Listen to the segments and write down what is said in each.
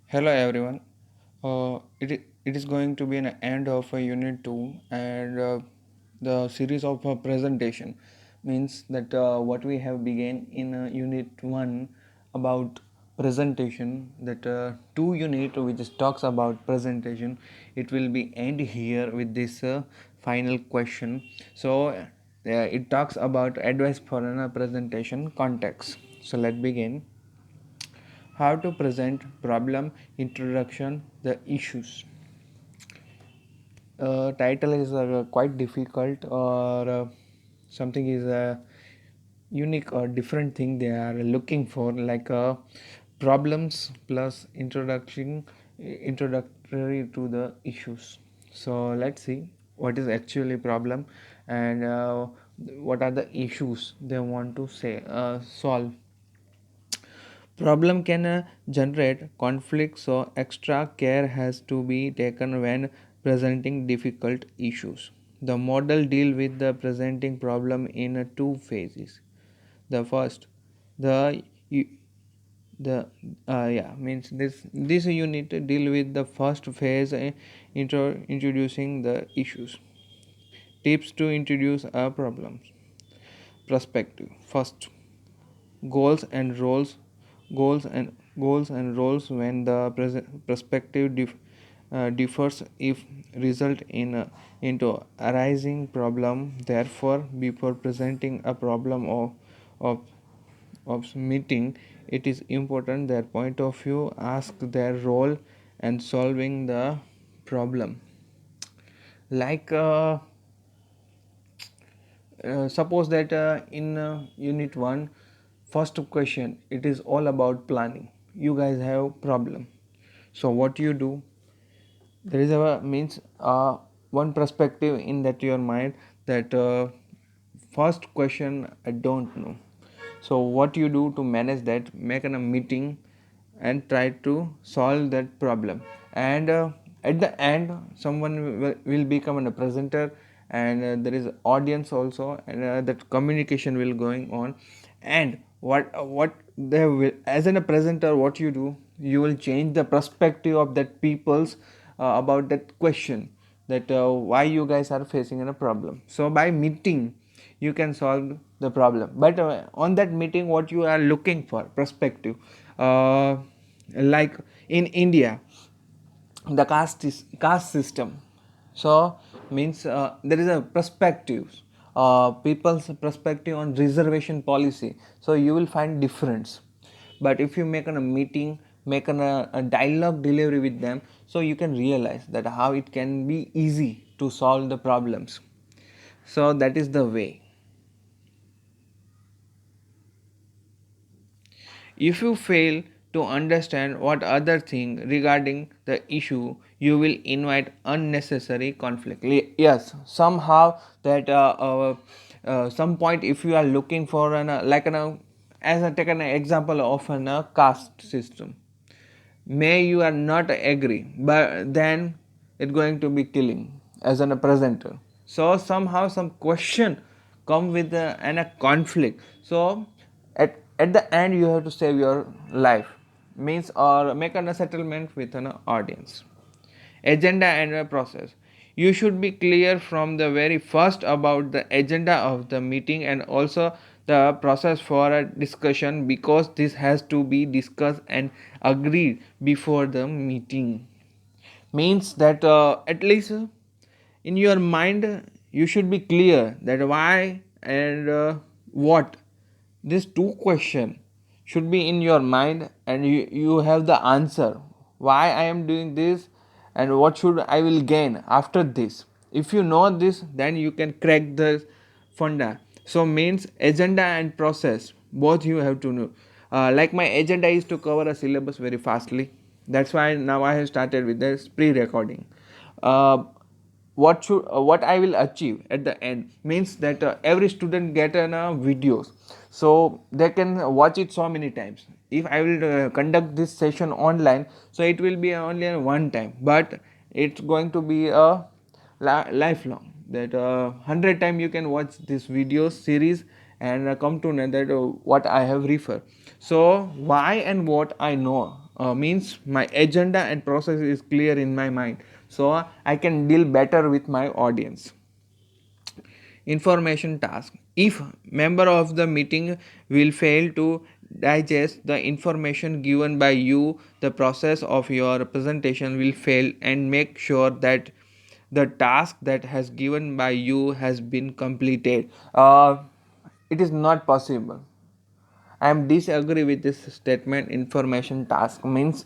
Hello everyone. It is going to be an end of a unit 2 and the series of a presentation means that what we have began in unit 1 about presentation, that 2 unit which talks about presentation, it will be end here with this final question. So it talks about advice for a presentation context. So let's begin. How to present problem, introduction, the issues. Title is quite difficult, or something is a unique or different thing they are looking for, like problems plus introductory to the issues. So let's see what is actually problem and what are the issues they want to say solve. Problem can generate conflict, so extra care has to be taken when presenting difficult issues. The model deal with the presenting problem in two phases. The first, the u- the yeah means this unit deal with the first phase, introducing the issues. Tips to introduce a problem. Perspective. First, goals and roles goals and roles. When the perspective differs, if result in into arising problem. Therefore, before presenting a problem of of meeting, it is important their point of view, ask their role and solving the problem. Like suppose that in unit 1, first question, it is all about planning. You guys have problem, so what you do, there is a means one perspective in that your mind, that first question I don't know. So what you do to manage that, make a meeting and try to solve that problem. And at the end, someone will become a presenter, and there is audience also, and that communication will going on. And what they will, as in a presenter, what you do, you will change the perspective of that people's about that question, that why you guys are facing a problem. So by meeting you can solve the problem, but on that meeting what you are looking for perspective, uh, like in India, the caste system. So means there is a perspective, people's perspective on reservation policy, so you will find difference. But if you make a meeting, make a dialogue delivery with them, so you can realize that how it can be easy to solve the problems. So that is the way. If you fail to understand what other think regarding the issue, you will invite unnecessary conflict. Yes, somehow that some point, if you are looking for an like an as I take an example of an caste system, may you are not agree, but then it's going to be killing as an, a presenter. So somehow some question come with a conflict. So at the end you have to save your life, means, or make a settlement with an audience. Agenda and a process. You should be clear from the very first about the agenda of the meeting and also the process for a discussion, because this has to be discussed and agreed before the meeting. Means that at least in your mind you should be clear that why and what. These two questions should be in your mind, and you have the answer why I am doing this and what should I will gain after this. If you know this, then you can crack the funda. So means agenda and process, both you have to know. Like my agenda is to cover a syllabus very fastly, that's why now I have started with this pre-recording. uh, what I will achieve at the end, means that every student get videos, so they can watch it so many times. If I will conduct this session online, so it will be only a one time, but it's going to be a lifelong, that 100 time you can watch this video series and come to know that what I have referred. So why and what I know, means my agenda and process is clear in my mind, so I can deal better with my audience. Information task: if member of the meeting will fail to digest the information given by you, the process of your presentation will fail, and make sure that the task that has given by you has been completed. It is not possible. I am disagree with this statement. Information task means,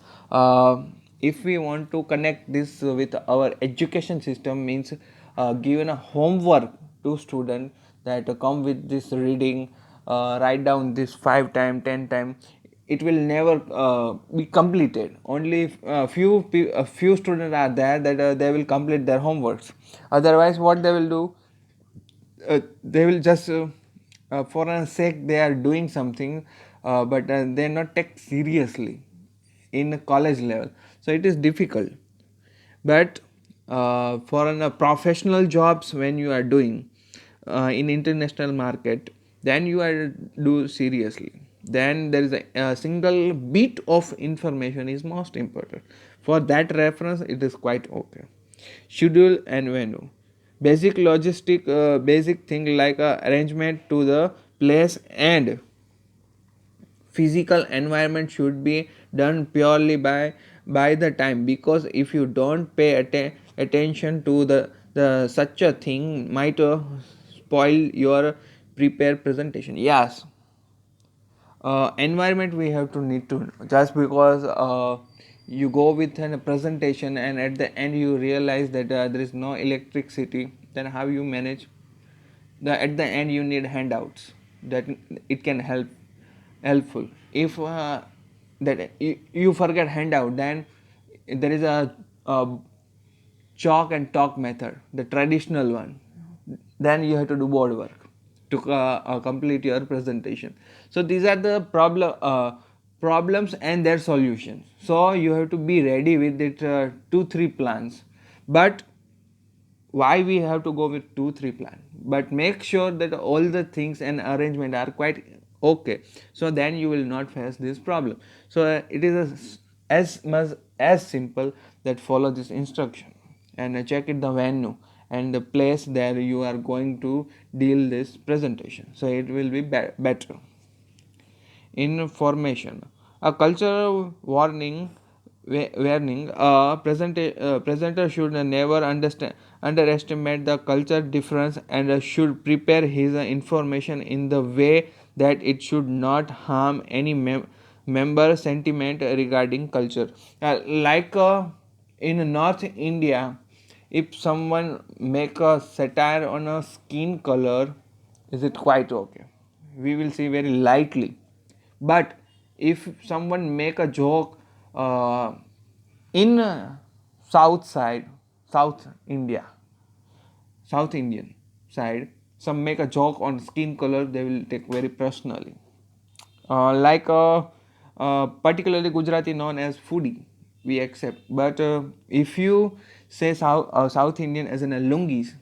if we want to connect this with our education system, means given a homework to student that come with this reading, write down this 5 time 10 time, it will never be completed. Only a few students are there that they will complete their homeworks. Otherwise what they will do, they will just for a sake they are doing something, but they are not take seriously in a college level, so it is difficult. But for professional jobs, when you are doing in international market, then you are do seriously, then there is a single bit of information is most important. For that reference it is quite okay. Schedule and venue: basic logistic, basic thing like arrangement to the place and physical environment should be done purely by the time, because if you don't pay attention to the such a thing might spoil your prepared presentation. Yes, environment we have to need to know. Just because you go with a presentation and at the end you realize that there is no electricity, then how you manage? At the end you need handouts that it can helpful. If you forget handout, then there is a chalk and talk method, the traditional one. Then you have to do board work to complete your presentation. So these are the problems and their solutions. So you have to be ready with it, 2 3 plans. But why we have to go with 2 3 plan, but make sure that all the things and arrangement are quite okay, so then you will not face this problem. So it is as much as simple that follow this instruction and check it the venue and the place there you are going to deal this presentation, so it will be better. Information: a cultural warning: a presenter should never underestimate the culture difference and should prepare his information in the way that it should not harm any member sentiment regarding culture. Like in North India, if someone make a satire on a skin color, is it quite okay? We will see very lightly. But if someone make a joke in south side, south India, south Indian side, some make a joke on skin color, they will take very personally. Like particularly Gujarati known as foodie, we accept. But if you say South Indian as in a lungis,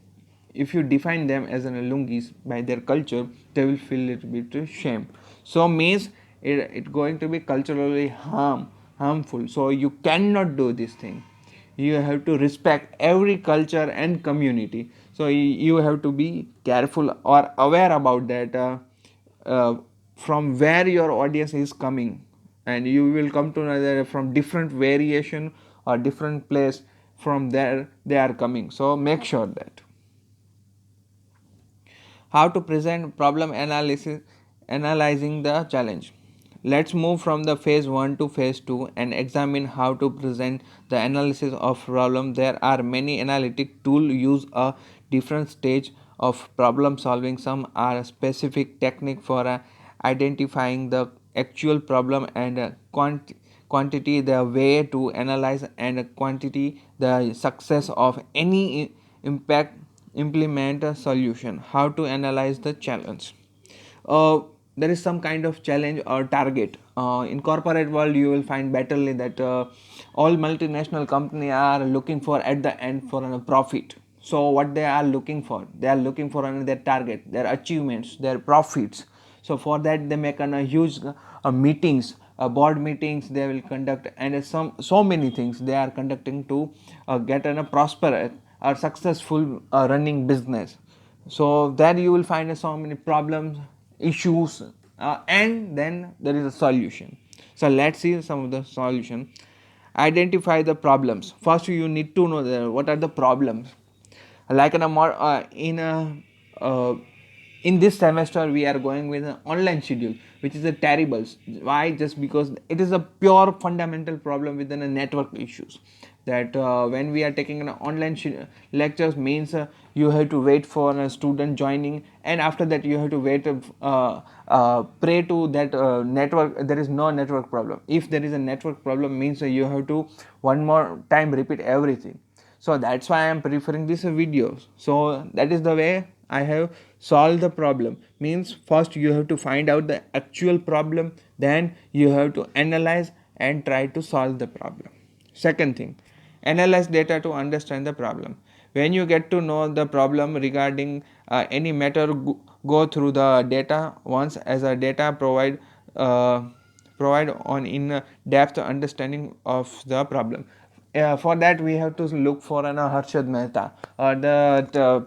if you define them as in a lungis by their culture, they will feel a little bit shame. So means it going to be culturally harmful. So you cannot do this thing. You have to respect every culture and community. So you have to be careful or aware about that. Uh, from where your audience is coming, and you will come to know that from different variation or different place from there they are coming, so make sure that. How to present problem analysis: analyzing the challenge. Let's move from the phase 1 to phase 2 and examine how to present the analysis of problem. There are many analytic tools use a different stage of problem solving. Some are specific technique for identifying the actual problem and quantity the way to analyze, and quantity the success of any impact implement a solution. How to analyze the challenge? uh, there is some kind of challenge or target. In corporate world you will find betterly that all multinational company are looking for at the end for a profit. So what they are looking for, they are looking for their target, their achievements, their profits. So for that they make a huge meetings board meetings they will conduct, and some so many things they are conducting to get a prosperous or successful running business. So there you will find so many problems, issues, and then there is a solution. So let's see some of the solution. Identify the problems. First you need to know what are the problems. Like in a uh, in this semester we are going with an online schedule, which is a terrible. Why? Just because it is a pure fundamental problem within a network issues, that when we are taking an online lectures means you have to wait for a student joining, and after that you have to wait, pray to that network there is no network problem. If there is a network problem means you have to one more time repeat everything. So that's why I am preferring these videos. So that is the way I have solved the problem. Means first you have to find out the actual problem, then you have to analyze and try to solve the problem. Second thing, analyze data to understand the problem. When you get to know the problem regarding any matter, go through the data once, as a data provide on in depth understanding of the problem. For that we have to look for an Harshad Mehta or the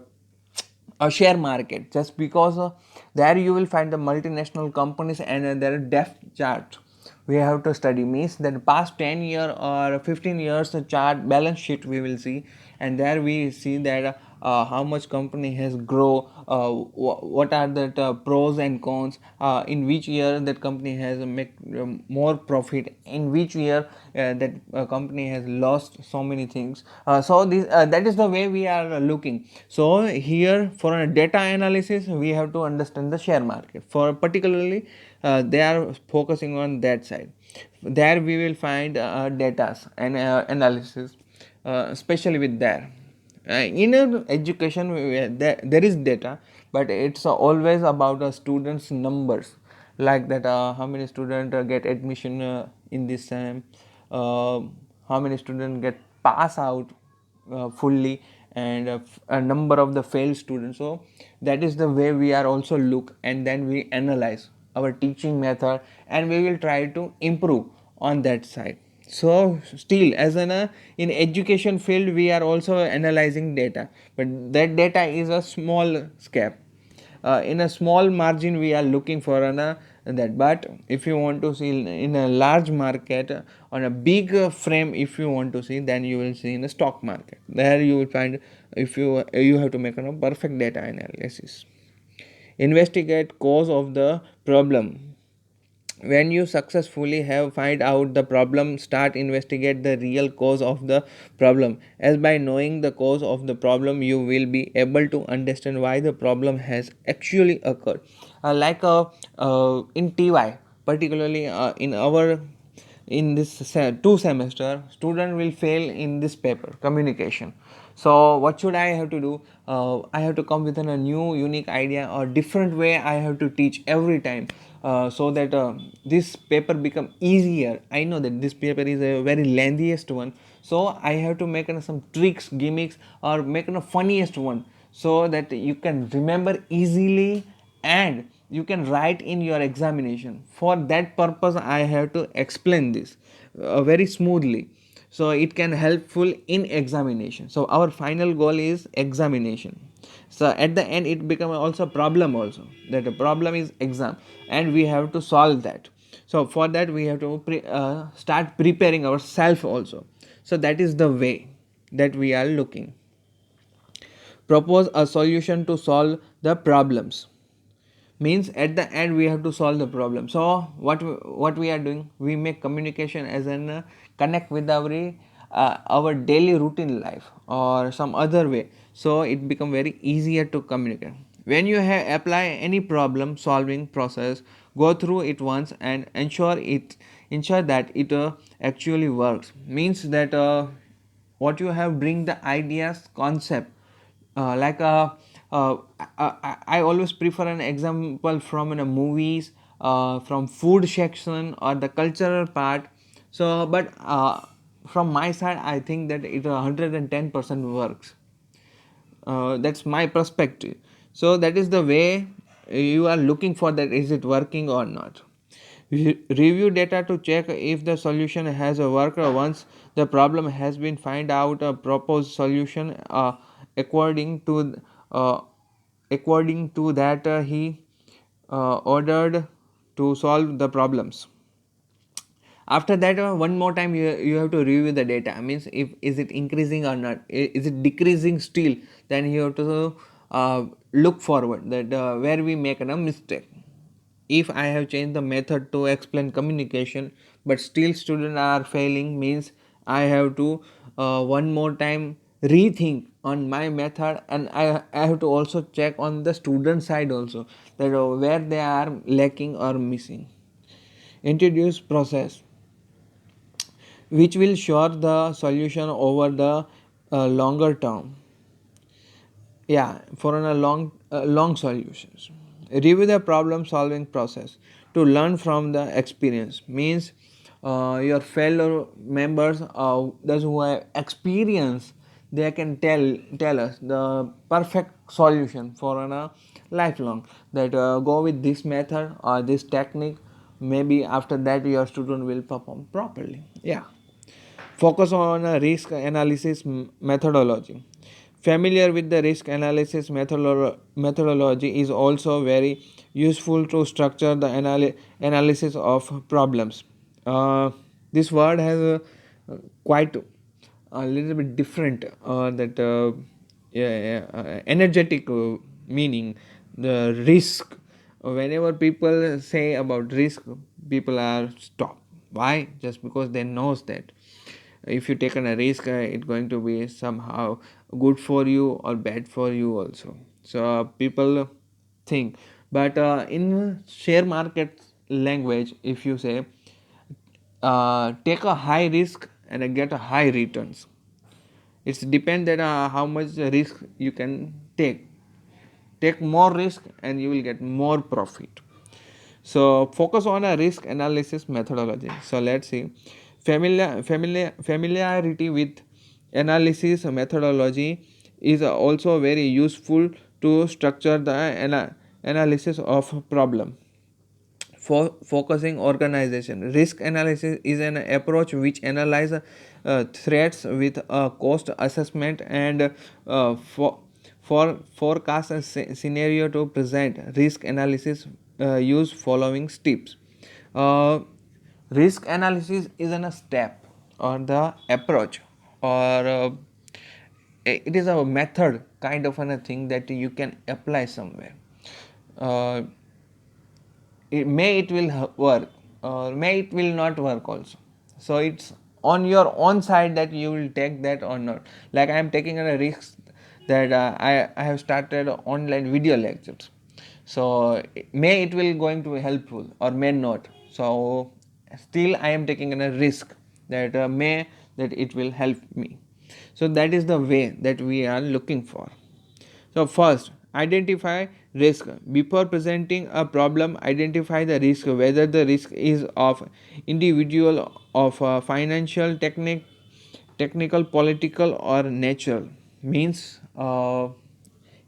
a share market, just because there you will find the multinational companies and their depth chart we have to study. Means that past 10 year or 15 years the chart balance sheet we will see, and there we see that how much company has grow, what are the pros and cons, in which year that company has make more profit, in which year that company has lost so many things. So this that is the way we are looking. So here for a data analysis we have to understand the share market, for particularly they are focusing on that side. There we will find data and analysis, especially with there. In education there is data, but it's always about students numbers, like that how many students get admission in this time, how many students get pass out fully, and a number of the failed students. So that is the way we are also look, and then we analyze our teaching method, and we will try to improve on that side. So still as an in education field we are also analyzing data, but that data is a small scale. In a small margin we are looking for an that. But if you want to see in a large market, on a big frame, if you want to see, then you will see in the stock market. There you will find, if you have to make a perfect data analysis. Investigate cause of the problem. When you successfully have find out the problem, start investigate the real cause of the problem, as by knowing the cause of the problem you will be able to understand why the problem has actually occurred. In TY, particularly in our in this two semester, student will fail in this paper communication. So what should I have to do? I have to come with a new unique idea or different way I have to teach every time, so that this paper become easier. I know that this paper is a very lengthiest one, so I have to make some tricks, gimmicks, or make a funniest one, so that you can remember easily and you can write in your examination. For that purpose I have to explain this very smoothly, so it can helpful in examination. So our final goal is examination. So at the end it become also problem also, that the problem is exam and we have to solve that. So for that we have to start preparing ourselves also. So that is the way that we are looking. Propose a solution to solve the problems. Means at the end we have to solve the problem. So what we are doing, we make communication as an connect with our daily routine life or some other way, so it become very easier to communicate. When you apply any problem solving process, go through it once and ensure that it actually works. Means that what you have bring the ideas concept, like I always prefer an example from movies, from food section or the cultural part. So but from my side I think that it 110% works. That's my perspective. So that is the way you are looking for, that is it working or not. Review data to check if the solution has worked. Once the problem has been find out a proposed solution according to uh, according to that he ordered to solve the problems. After that, one more time you have to review the data, means if is it increasing or not, is it decreasing still, then you have to look forward that where we make a mistake. If I have changed the method to explain communication but still students are failing, means I have to one more time rethink on my method, and I have to also check on the student side also that where they are lacking or missing. Introduce process which will show the solution over the longer term. Yeah, for a long solutions. Review the problem solving process to learn from the experience, means your fellow members, those who have experience, they can tell us the perfect solution for a lifelong, that go with this method or this technique, maybe after that your student will perform properly. Yeah. Focus on a risk analysis methodology. Familiar with the risk analysis methodology is also very useful to structure the analysis of problems. This word has quite a little bit different that yeah, energetic meaning. The risk, whenever people say about risk, people are stop. Why? Just because they knows that if you take a risk, it's going to be somehow good for you or bad for you also. So people think. But in share market language, if you say take a high risk and get a high returns, it's depend that how much risk you can take more risk and you will get more profit. So focus on a risk analysis methodology. So let's see. Familiarity with analysis methodology is also very useful to structure the analysis of problem. For focusing organization, risk analysis is an approach which analyzes threats with a cost assessment and for forecast a scenario to present risk analysis. Use following steps. uh, Risk analysis is a step or the approach, or it is a method kind of a thing that you can apply somewhere. uh, it will work or may it will not work also. So it's on your own side that you will take that or not. Like I am taking a risk that I have started online video lectures. So may it will going to be helpful or may not. So still I am taking a risk that may that it will help me. So that is the way that we are looking for. So first, identify risk. Before presenting a problem, identify the risk, whether the risk is of individual, of financial, technical, political, or natural. Means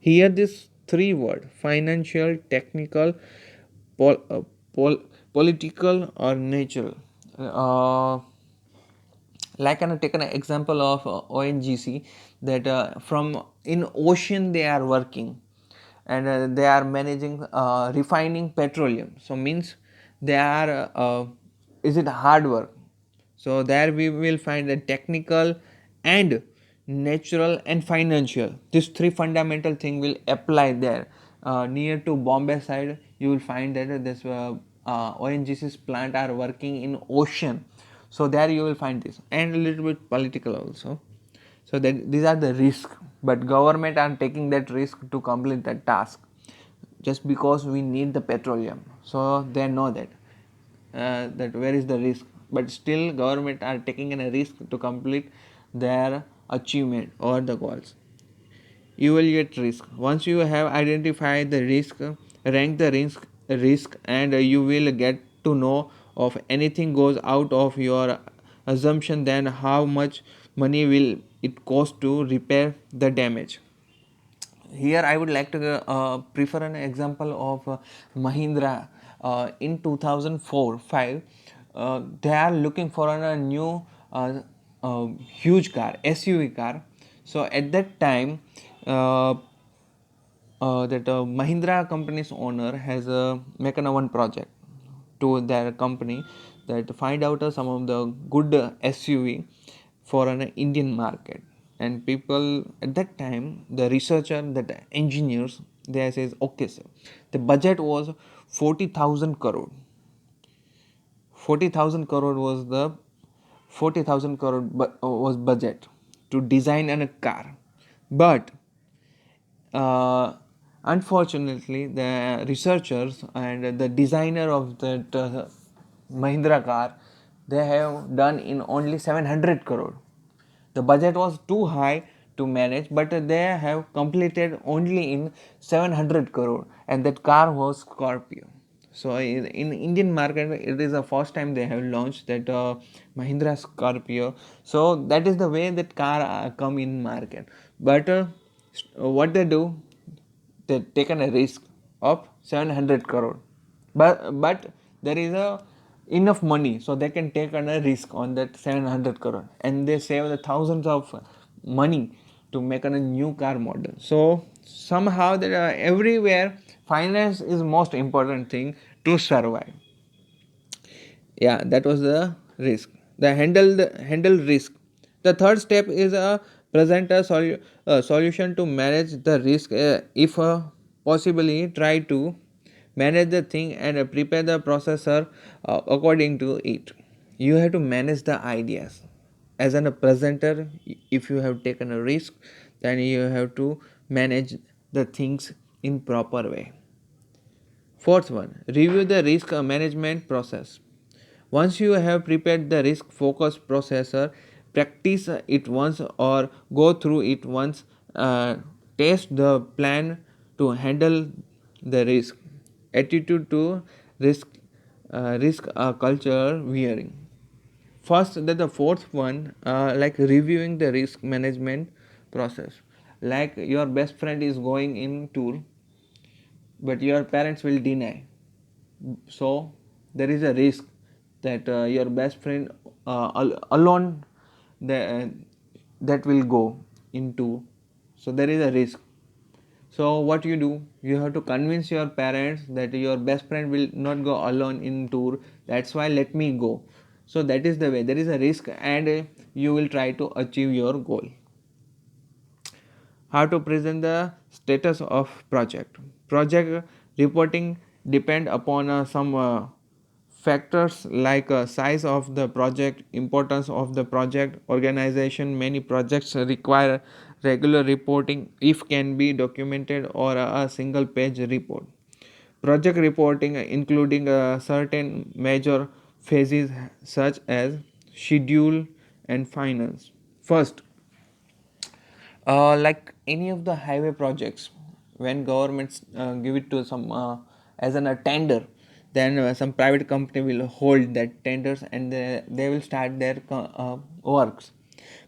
here this three word: financial, technical, pol, uh, pol, political, or natural. Uh, like I take an example of ONGC, that from in ocean they are working, and they are managing refining petroleum. So means they are is it hard work. So there we will find the technical and natural and financial. These three fundamental thing will apply there. Near to Bombay side, you will find that this ONGC's plant are working in ocean. So there you will find this, and a little bit political also. So that these are the risk, but government are taking that risk to complete that task just because we need the petroleum. So they know that that where is the risk, but still government are taking a risk to complete their achievement or the goals. Evaluate risk. Once you have identified the risk, rank the risk, and you will get to know if anything goes out of your assumption, then how much money will it cost to repair the damage. Here I would like to prefer an example of Mahindra. in 2004 5, they are looking for a new huge car, SUV car. So at that time, uh, that Mahindra company's owner has making a one project to their company, that find out some of the good SUV for an Indian market. And people at that time, the researcher, that engineers, they says, okay sir, the budget was 40,000 crore. 40,000 crore was the 40,000 crore was budget to design a car. But uh, unfortunately, the researchers and the designer of that Mahindra car, they have done in only 700 crore. The budget was too high to manage, but they have completed only in 700 crore, and that car was Scorpio. So in Indian market, it is the first time they have launched that Mahindra Scorpio. So that is the way that car come in market. But what they do, they taken a risk of 700 crore, but there is a enough money, so they can take on a risk on that 700 crore, and they save the thousands of money to make a new car model. So somehow that everywhere finance is most important thing to survive. Yeah, that was the risk, the handle risk. The third step is a present a solution to manage the risk, if possibly try to manage the thing and prepare the processor according to it. You have to manage the ideas as a presenter. If you have taken a risk, then you have to manage the things in proper way. Fourth one, review the risk management process. Once you have prepared the risk focused processor, practice it once or go through it once. Test the plan to handle the risk. Attitude to risk culture wearing. First, that the fourth one, like reviewing the risk management process. Like your best friend is going in tour, but your parents will deny. So there is a risk that your best friend alone, the, that will go into. So there is a risk. So what you do, you have to convince your parents that your best friend will not go alone in tour, that's why let me go. So that is the way, there is a risk, and you will try to achieve your goal. How to present the status of project reporting depend upon some factors like size of the project, importance of the project, organization. Many projects require regular reporting if can be documented or a single page report. Project reporting including certain major phases such as schedule and finance. First, like any of the highway projects, when governments give it to some as a tender, then some private company will hold that tenders, and they will start their works.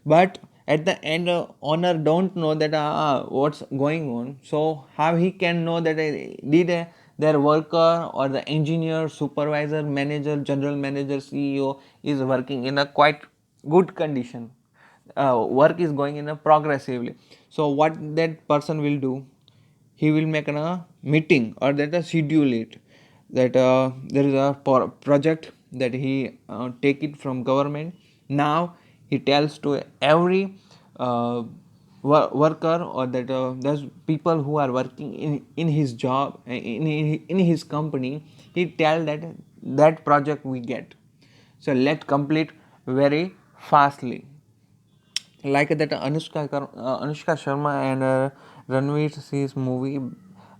But at the end, owner don't know that what's going on. So how he can know that did their worker or the engineer, supervisor, manager, general manager, CEO is working in a quite good condition, work is going in a progressively. So what that person will do, he will make a meeting or that schedule it, that there is a project that he take it from government. Now he tells to every uh, worker, or that those people who are working in his job, in his company, he tell that that project we get, so let complete very fastly. Like that Anushka Sharma and Ranveer Singh's movie,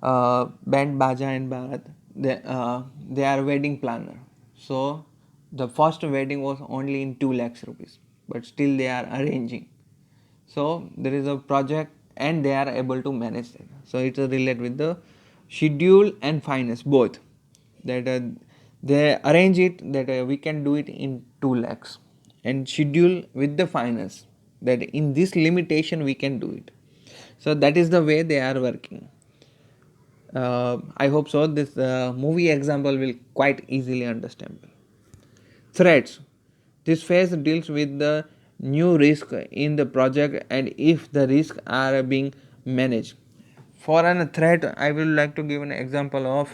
Band Baja and Bharat. They are wedding planner. So the first wedding was only in 2 lakhs rupees, but still they are arranging. So there is a project and they are able to manage it. So it is related with the schedule and finance both. That they arrange it that we can do it in 2 lakhs, and schedule with the finance that in this limitation we can do it. So that is the way they are working. I hope so. This movie example will quite easily understandable. Threats. This phase deals with the new risk in the project and if the risks are being managed. For an threat, I will like to give an example of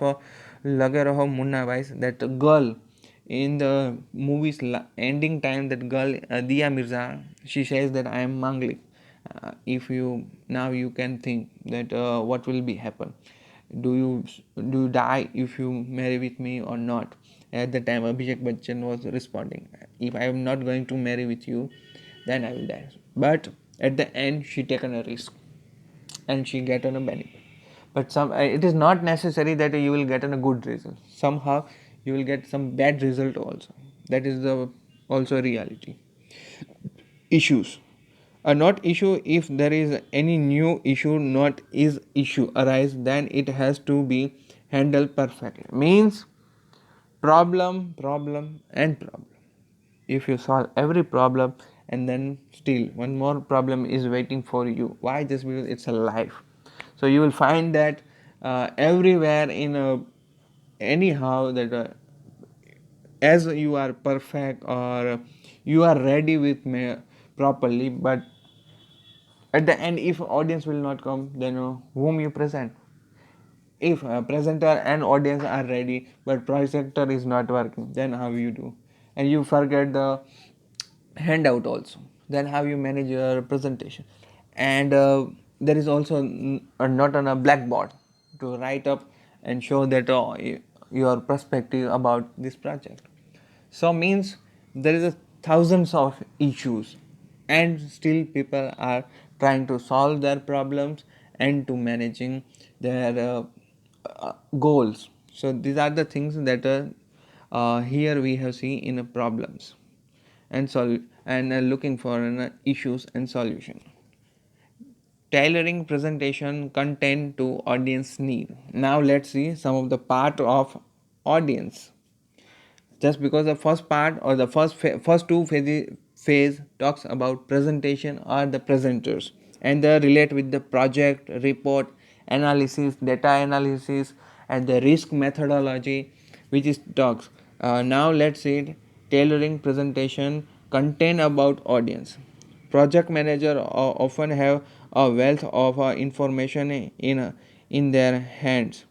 Lage Raho Munna Bhai, that girl in the movie's ending time. That girl, Dia Mirza, she says that I am Manglik. If you now you can think that what will be happen. Do you die if you marry with me or not? At the time, Abhishek Bachchan was responding, if I am not going to marry with you, then I will die. But at the end, she taken a risk and she get on a benefit. But it is not necessary that you will get on a good result. Somehow you will get some bad result also. That is the also reality. Issues are not issue. If there is any new issue, not is issue arise, then it has to be handled perfectly. Means problem and problem. If you solve every problem and then still one more problem is waiting for you, why? Just because it's a life. So you will find that everywhere in anyhow that as you are perfect or you are ready with me properly, but at the end if audience will not come, then whom you present? If presenter and audience are ready but projector is not working, then how you do? And you forget the handout also, then how you manage your presentation? And there is also not on a blackboard to write up and show that your perspective about this project. So means there is a thousands of issues and still people are trying to solve their problems and to managing their goals. So these are the things that here we have seen in problems and looking for issues and solution. Tailoring presentation content to audience need. Now let's see some of the part of audience. Just because the first part or the first two phase talks about presentation or the presenters and they relate with the project report analysis, data analysis, and the risk methodology, which is talks. Now let's see tailoring presentation content about audience. Project manager often have a wealth of information in their hands.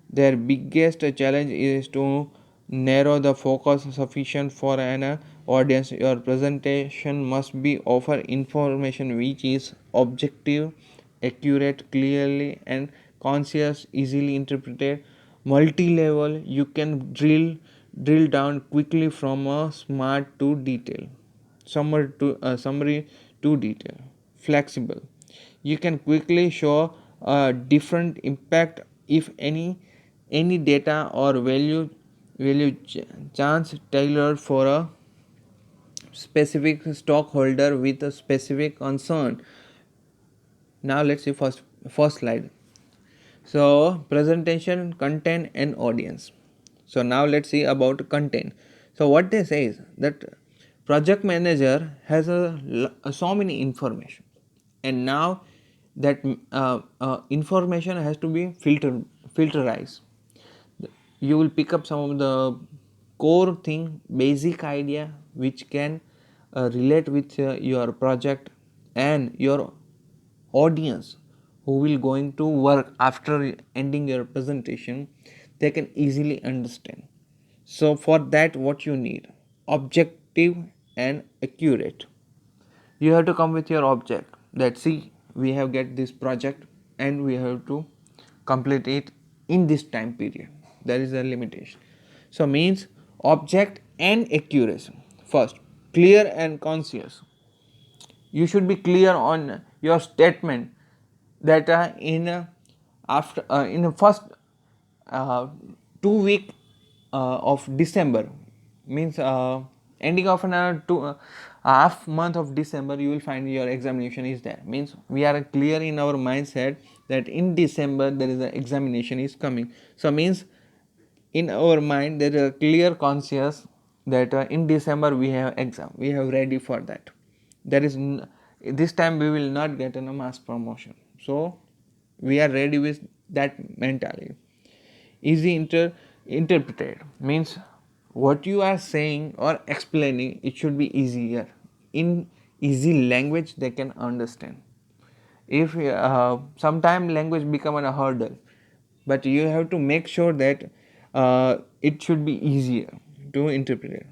Their biggest challenge is to narrow the focus sufficient for an audience. Your presentation must be offer information which is objective, accurate, clearly and conscious, easily interpreted, multi-level. You can drill down quickly from a smart to detail, summary to detail, flexible. You can quickly show a different impact if any data or chance tailored for a specific stockholder with a specific concern. Now let's see first slide. So presentation, content and audience. So now let's see about content. So what they say is that project manager has so many information, and now that information has to be filterized. You will pick up some of the core thing, basic idea which can relate with your project and your audience who will going to work after ending your presentation, they can easily understand. So for that what you need, objective and accurate. You have to come with your object that see we have get this project and we have to complete it in this time period. There is a limitation. So means object and accuracy. First, clear and conscious. You should be clear on your statement that in the first uh, 2 week of December, means ending of an half month of December, you will find your examination is there. Means we are clear in our mindset that in December there is an examination is coming. So means in our mind there is a clear conscious that in December we have exam, we have ready for that. There is this time we will not get a mass promotion, so we are ready with that mentality. Easy interpreted means what you are saying or explaining, it should be easier in easy language they can understand. If sometime language become a hurdle, but you have to make sure that it should be easier to interpret.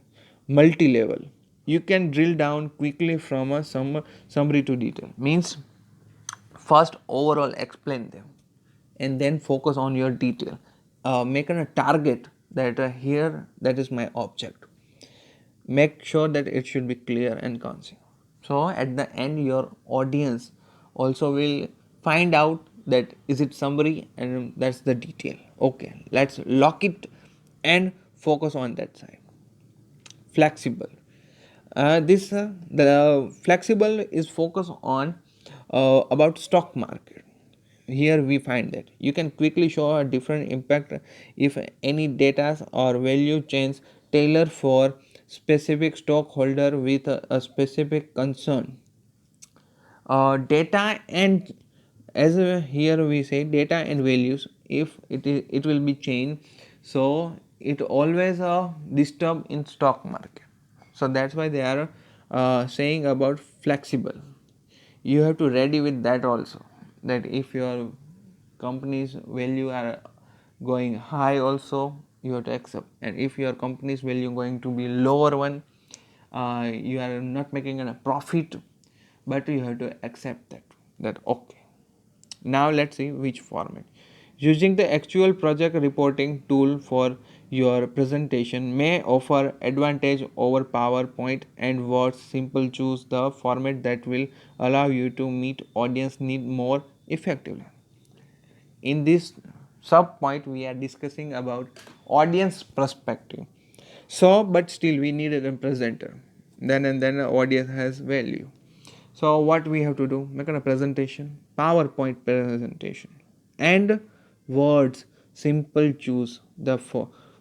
Multi-level, you can drill down quickly from a summary to detail means first overall explain them and then focus on your detail. Make a target that here that is my object. Make sure that it should be clear and concise. So at the end your audience also will find out that is it summary and that's the detail. Okay, let's lock it and focus on that side. Flexible, this the flexible is focus on about stock market. Here we find that you can quickly show a different impact if any data or value chains tailor for specific stockholder with a specific concern. Data and as here we say data and values, if it will be changed, so it always disturb in stock market. So that's why they are saying about flexible. You have to ready with that also, that if your company's value are going high also you have to accept, and if your company's value going to be lower one, you are not making a profit, but you have to accept that okay. Now let's see which format. Using the actual project reporting tool for your presentation may offer advantage over PowerPoint and Word. Simple, choose the format that will allow you to meet audience need more effectively. In this sub point we are discussing about audience perspective. So but still we need a presenter, then and then audience has value. So what we have to do, make a presentation, PowerPoint presentation and words. Simple, choose the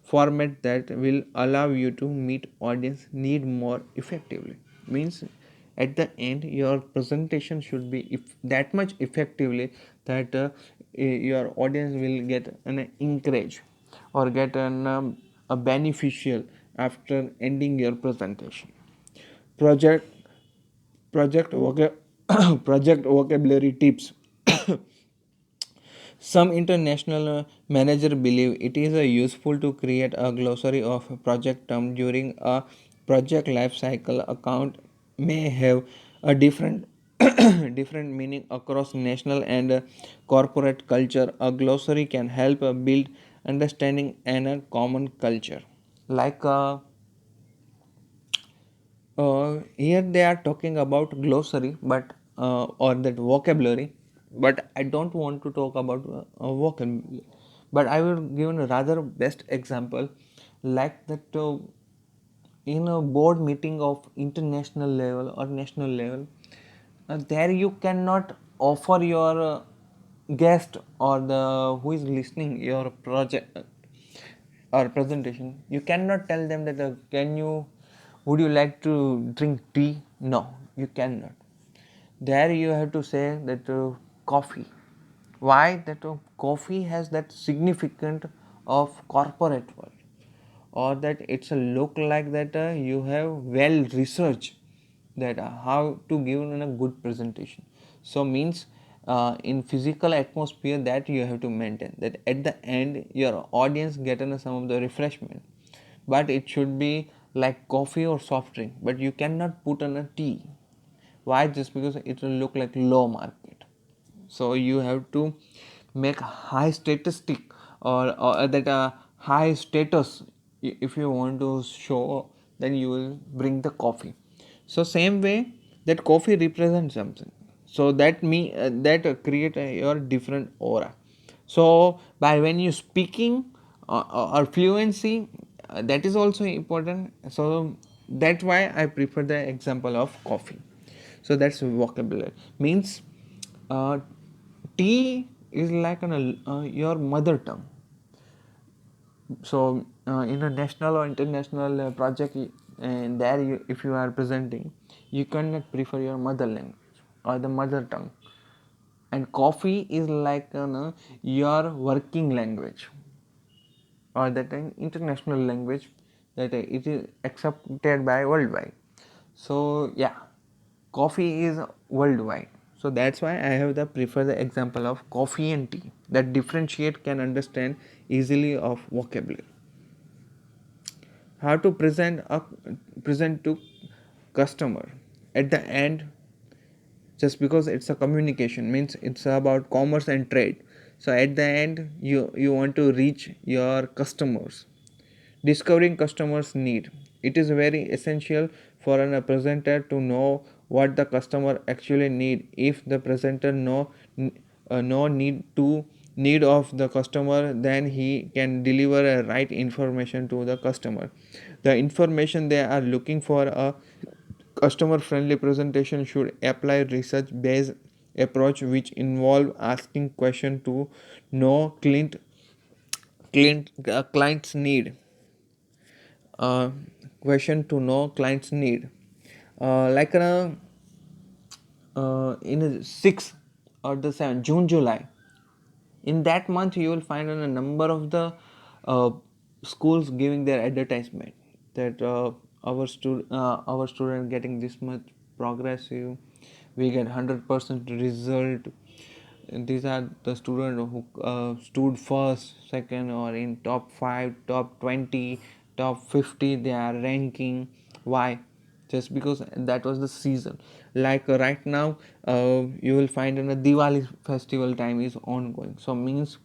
format that will allow you to meet audience need more effectively. Means at the end your presentation should be if that much effectively that your audience will get an encourage or get a beneficial after ending your presentation. Project project project vocabulary tips. Some international manager believe it is useful to create a glossary of project term during a project life cycle. Account may have a different different meaning across national and corporate culture. A glossary can help build understanding and a common culture. Like here they are talking about glossary, but or that vocabulary, but I don't want to talk about vocabulary. But I will give a rather best example, like that in a board meeting of international level or national level, there you cannot offer your guest or the who is listening your project or presentation, you cannot tell them that can you would you like to drink tea. No, you cannot. There you have to say that coffee. Why that coffee has that significant of corporate world, or that it's a look like that you have well researched that how to give in a good presentation. So means in physical atmosphere that you have to maintain that at the end your audience get some of the refreshment, but it should be like coffee or soft drink, but you cannot put on a tea. Why? Just because it will look like low market. So you have to make high statistic, or that high status. If you want to show, then you will bring the coffee. So same way that coffee represents something, so that create your different aura. So by when you speaking or fluency, that is also important. So that's why I prefer the example of coffee. So that's vocabulary means uh, tea is like your mother tongue. So in a national or international project, and there you, if you are presenting, you cannot prefer your mother language or the mother tongue, and coffee is like your working language, or that an international language, that it is accepted by worldwide. So yeah, coffee is worldwide. So that's why I have the prefer the example of coffee and tea that differentiate can understand easily of vocabulary. How to present to customer at the end, just because it's a communication means it's about commerce and trade. So at the end you want to reach your customers. Discovering customers need, it is very essential for a presenter to know what the customer actually need. If the presenter know need of the customer, then he can deliver a right information to the customer. The information they are looking for, a customer friendly presentation should apply research based approach which involve asking question to know client's need. uh, Question to know client's need, like in 6 or the 7 June July. In that month you will find a number of the uh, schools giving their advertisement that our student getting this much progressive, we get 100% result. And these are the students who stood first, second, or in top 5, top 20, top 50 they are ranking. Why? Just because that was the season. Like right now, you will find in a Diwali festival time is ongoing, so means,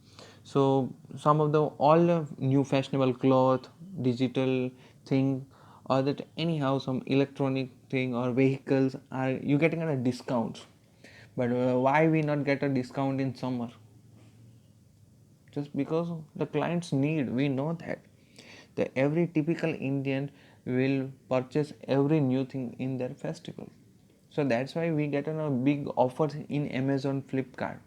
so some of the all the new fashionable cloth, digital thing, or that anyhow some electronic thing or vehicles are you getting at a discount. But why we not get a discount in summer? Just because the clients need, we know that the every typical Indian will purchase every new thing in their festival. So that's why we get a big offers in Amazon, Flipkart.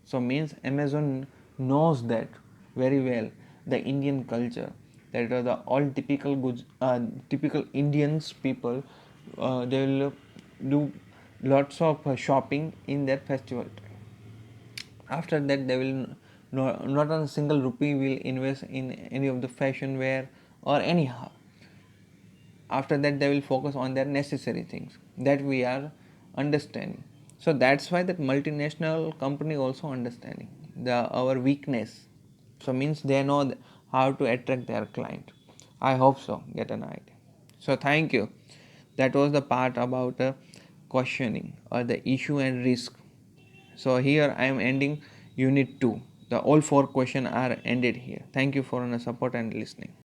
So means Amazon knows that very well, the Indian culture, that are the all typical goods, typical Indians people, they will do lots of shopping in their festival time. After that they will not a single rupee will invest in any of the fashion wear or anyhow. After that they will focus on their necessary things that we are understanding. So that's why that multinational company also understanding the our weakness. So means they know how to attract their client. I hope so get an idea. So thank you. That was the part about questioning or the issue and risk. So here I am ending unit 2. The all four questions are ended here. Thank you for your support and listening.